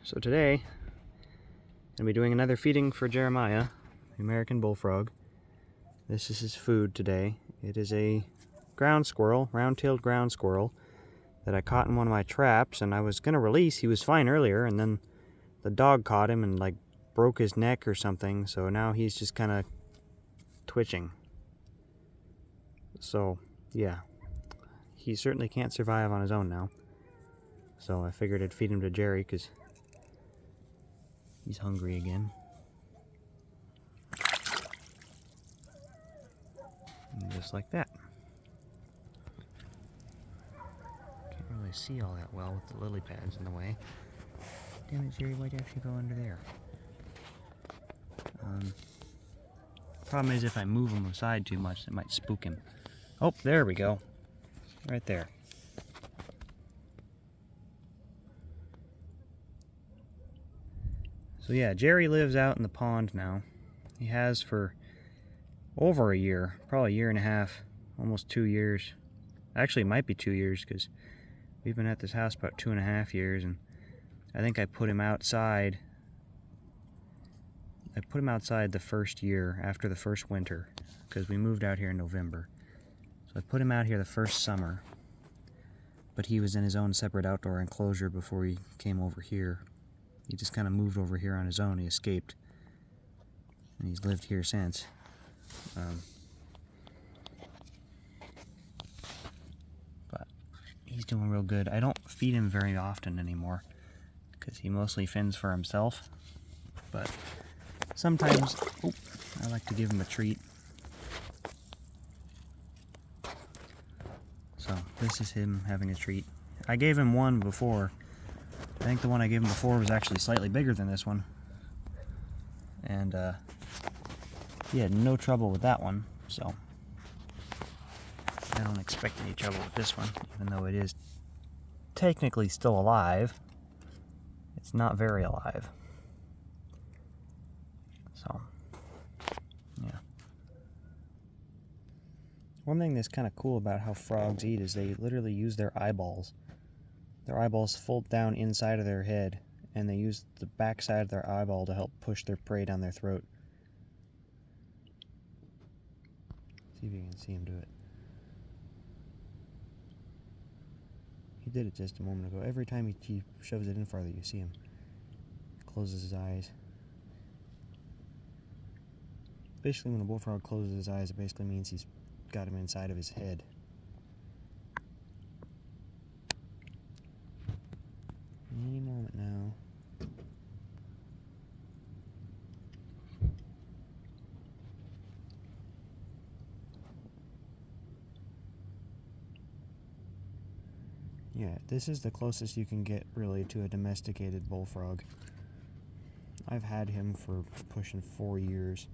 So today, I'm going to be doing another feeding for Jeremiah, the American bullfrog. This is his food today. It is a ground squirrel, round-tailed ground squirrel, that I caught in one of my traps, and I was going to release. He was fine earlier, and then the dog caught him and broke his neck or something, so now he's just kind of twitching. So, yeah. He certainly can't survive on his own now. So I figured I'd feed him to Jerry, because he's hungry again. And just like that. Can't really see all that well with the lily pads in the way. Damn it, Jerry, why'd you have to go under there? Problem is, if I move him aside too much, it might spook him. Oh, there we go. Right there. So yeah, Jerry lives out in the pond now. He has for over a year, probably a year and a half, almost 2 years. Actually, it might be 2 years, because we've been at this house about 2.5 years, and I think I put him outside. I put him outside the first year, after the first winter, because we moved out here in November. So I put him out here the first summer, but he was in his own separate outdoor enclosure before he came over here. He just kind of moved over here on his own. He escaped, and he's lived here since. But he's doing real good. I don't feed him very often anymore, because he mostly fends for himself. But sometimes, I like to give him a treat. So this is him having a treat. I gave him one before. I think the one I gave him before was actually slightly bigger than this one. And he had no trouble with that one, so I don't expect any trouble with this one, even though it is technically still alive. It's not very alive. So, yeah. One thing that's kind of cool about how frogs eat is they literally use their eyeballs. Their eyeballs fold down inside of their head, and they use the back side of their eyeball to help push their prey down their throat. See if you can see him do it. He did it just a moment ago. Every time he shoves it in farther, you see him. Closes his eyes. Basically, when a bullfrog closes his eyes, it basically means he's got him inside of his head. Any moment now. Yeah, this is the closest you can get, really, to a domesticated bullfrog. I've had him for pushing 4 years.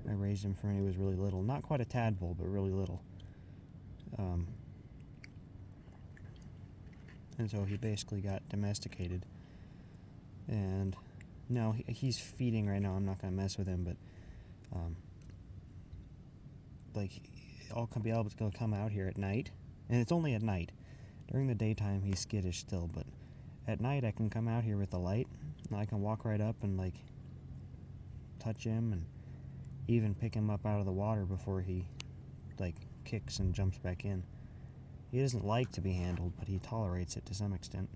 I raised him from when he was really little. Not quite a tadpole, but really little. And so he basically got domesticated. And now he's feeding right now. I'm not going to mess with him, but I'll be able to come out here at night. And it's only at night. During the daytime, he's skittish still, but at night I can come out here with the light, and I can walk right up and touch him and even pick him up out of the water before he kicks and jumps back in. He doesn't like to be handled, but he tolerates it to some extent.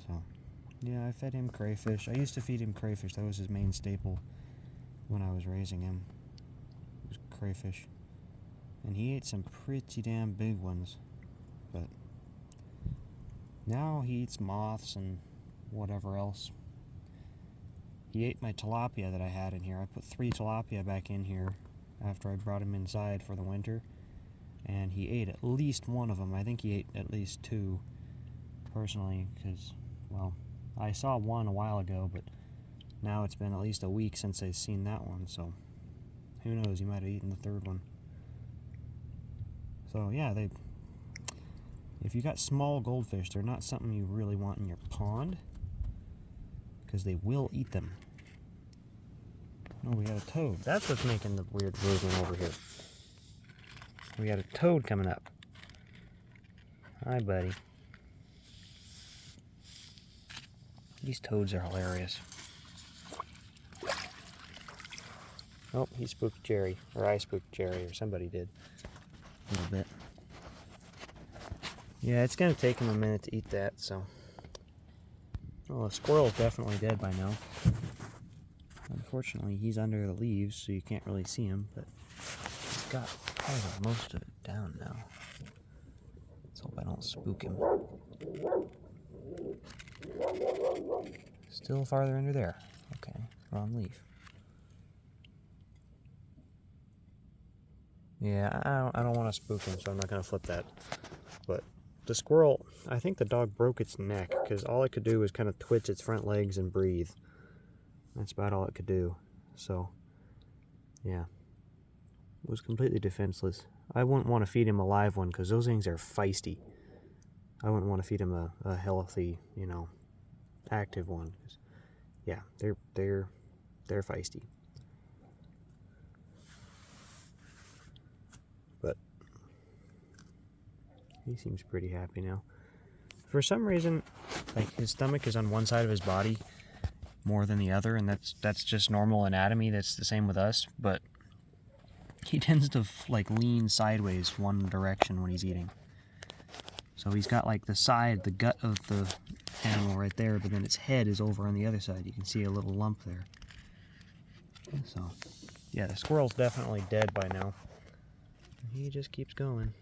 So, yeah, I fed him crayfish. I used to feed him crayfish. That was his main staple when I was raising him. It was crayfish. And he ate some pretty damn big ones. But now he eats moths and whatever else. He ate my tilapia that I had in here. I put 3 tilapia back in here after I brought him inside for the winter. And he ate at least one of them. I think he ate at least 2, personally, because, well, I saw one a while ago, but now it's been at least a week since I've seen that one, so who knows, he might have eaten the 3rd one. So yeah, if you got small goldfish, they're not something you really want in your pond, because they will eat them. Oh, we got a toad. That's what's making the weird movement over here. We got a toad coming up. Hi, buddy. These toads are hilarious. Oh, he spooked Jerry. Or I spooked Jerry, or somebody did. A little bit. Yeah, it's going to take him a minute to eat that, so... Well, the squirrel's definitely dead by now. Unfortunately, he's under the leaves, so you can't really see him, but he's got probably most of it down now. Let's hope I don't spook him. Still farther under there. Okay, wrong leaf. Yeah, I don't want to spook him, so I'm not going to flip that. But the squirrel, I think the dog broke its neck, because all it could do was kind of twitch its front legs and breathe. That's about all it could do. So, yeah. It was completely defenseless. I wouldn't want to feed him a live one, because those things are feisty. I wouldn't want to feed him a healthy, you know, active one. Yeah, they're feisty. But he seems pretty happy now. For some reason, like, his stomach is on one side of his body more than the other, and that's just normal anatomy. That's the same with us, but he tends to like lean sideways one direction when he's eating. So he's got like the gut of the animal right there, but then its head is over on the other side. You can see a little lump there. So, yeah, the squirrel's definitely dead by now. He just keeps going.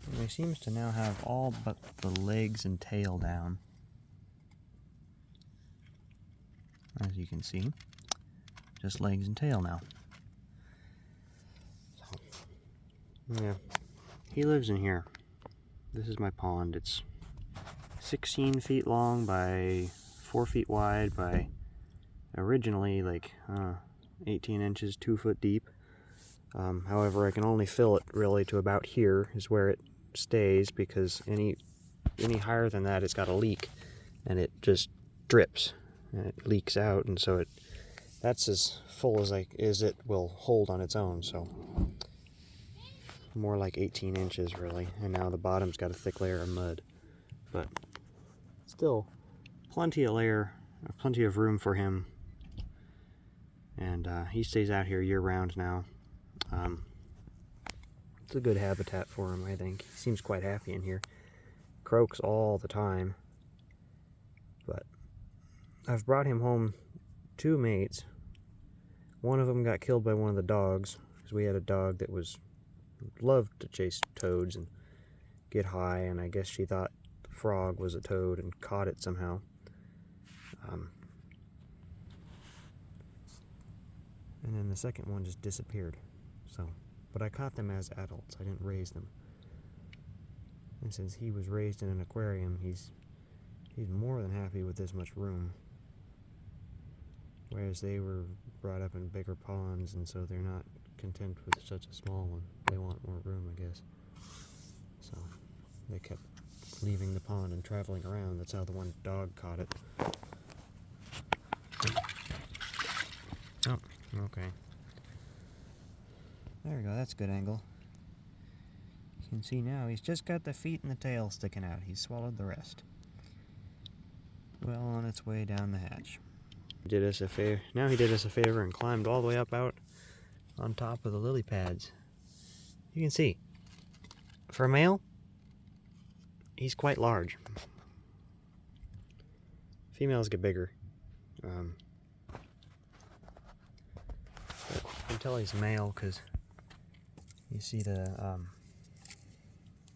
And he seems to now have all but the legs and tail down. As you can see, just legs and tail now. So, yeah, he lives in here. This is my pond. It's 16 feet long by 4 feet wide by originally like 18 inches, 2 foot deep. However, I can only fill it really to about here is where it stays, because any higher than that, it's got a leak, and it just drips and it leaks out, and so that's as full as it will hold on its own. So more like 18 inches really, and now the bottom's got a thick layer of mud, but still plenty of room for him, and he stays out here year round now. It's a good habitat for him, I think. He seems quite happy in here. Croaks all the time. But I've brought him home 2 mates. One of them got killed by one of the dogs, because we had a dog that loved to chase toads and get high, and I guess she thought the frog was a toad and caught it somehow. And then the second one just disappeared. But I caught them as adults. I didn't raise them. And since he was raised in an aquarium, he's more than happy with this much room. Whereas they were brought up in bigger ponds, and so they're not content with such a small one. They want more room, I guess. So they kept leaving the pond and traveling around. That's how the one dog caught it. Oh, okay. There we go, that's a good angle. You can see now he's just got the feet and the tail sticking out. He's swallowed the rest. Well on its way down the hatch. He did us a favor and climbed all the way up out on top of the lily pads. You can see, for a male, he's quite large. Females get bigger. But you can tell he's male because you see the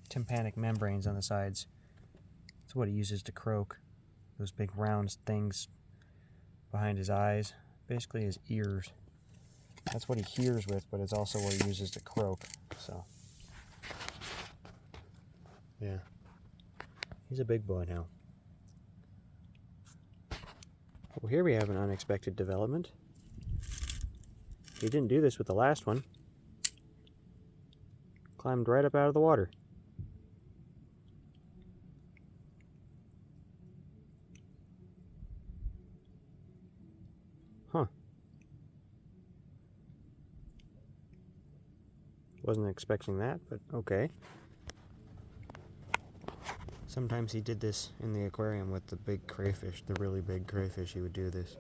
tympanic membranes on the sides. That's what he uses to croak. Those big round things behind his eyes. Basically his ears. That's what he hears with, but it's also what he uses to croak. So, yeah. He's a big boy now. Well, here we have an unexpected development. He didn't do this with the last one. Climbed right up out of the water. Huh. Wasn't expecting that, but okay. Sometimes he did this in the aquarium with the big crayfish, the really big crayfish. He would do this.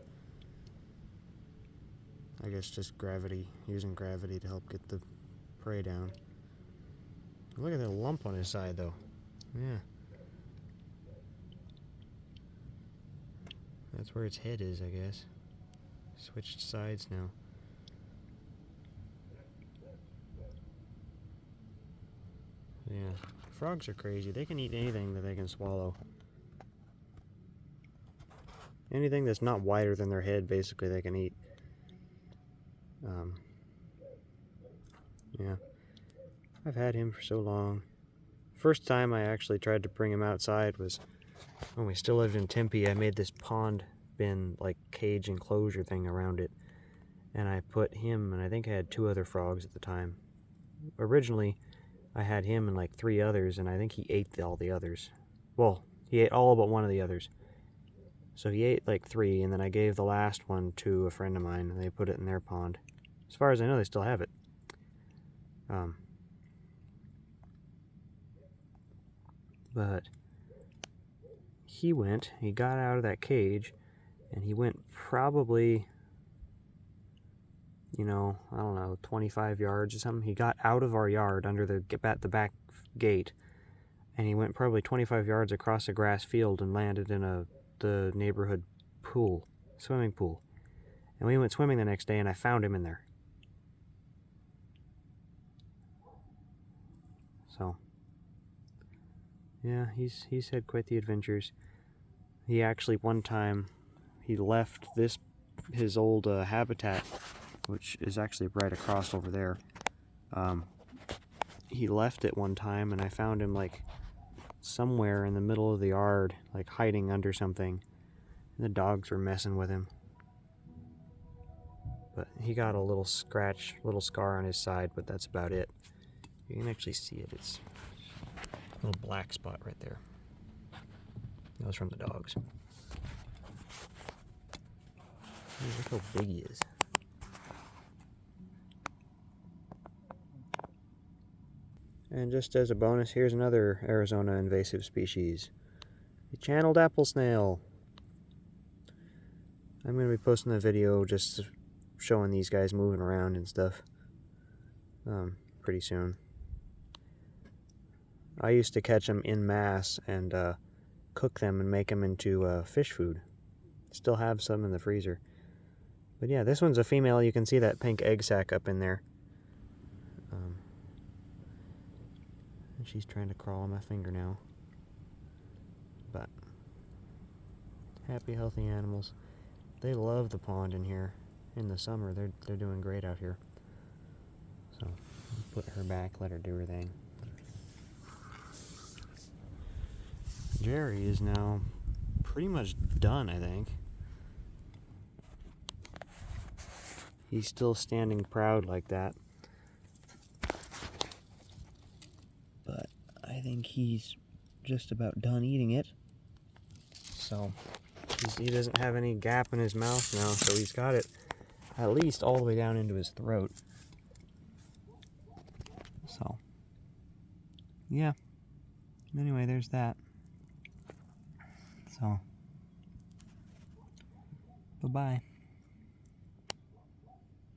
I guess just gravity, using gravity to help get the prey down. Look at that lump on his side, though. Yeah. That's where its head is, I guess. Switched sides now. Yeah. Frogs are crazy. They can eat anything that they can swallow. Anything that's not wider than their head, basically, they can eat. Yeah. I've had him for so long. First time I actually tried to bring him outside was when we still lived in Tempe. I made this pond bin, like, cage enclosure thing around it. And I put him, and I think I had 2 other frogs at the time. Originally, I had him and like 3 others, and I think he ate all the others. Well, he ate all but one of the others. So he ate like 3, and then I gave the last one to a friend of mine, and they put it in their pond. As far as I know, they still have it. But he got out of that cage, and he went probably, you know, I don't know, 25 yards or something. He got out of our yard under the back gate, and he went probably 25 yards across a grass field and landed in the neighborhood pool, swimming pool. And we went swimming the next day, and I found him in there. So, yeah, he's had quite the adventures. He actually, one time, he left his old habitat, which is actually right across over there. He left it one time, and I found him like somewhere in the middle of the yard, like hiding under something. And the dogs were messing with him. But he got a little scar on his side, but that's about it. You can actually see it. It's a little black spot right there. That was from the dogs. Look how big he is. And just as a bonus, here's another Arizona invasive species. The channeled apple snail. I'm going to be posting a video just showing these guys moving around and stuff pretty soon. I used to catch them in mass and cook them and make them into fish food. Still have some in the freezer. But yeah, this one's a female. You can see that pink egg sac up in there. And she's trying to crawl on my finger now. But happy, healthy animals. They love the pond in here. In the summer, they're doing great out here. So put her back, let her do her thing. Jerry is now pretty much done, I think. He's still standing proud like that. But I think he's just about done eating it. So he doesn't have any gap in his mouth now, so he's got it at least all the way down into his throat. So, yeah. Anyway, there's that. So, bye-bye.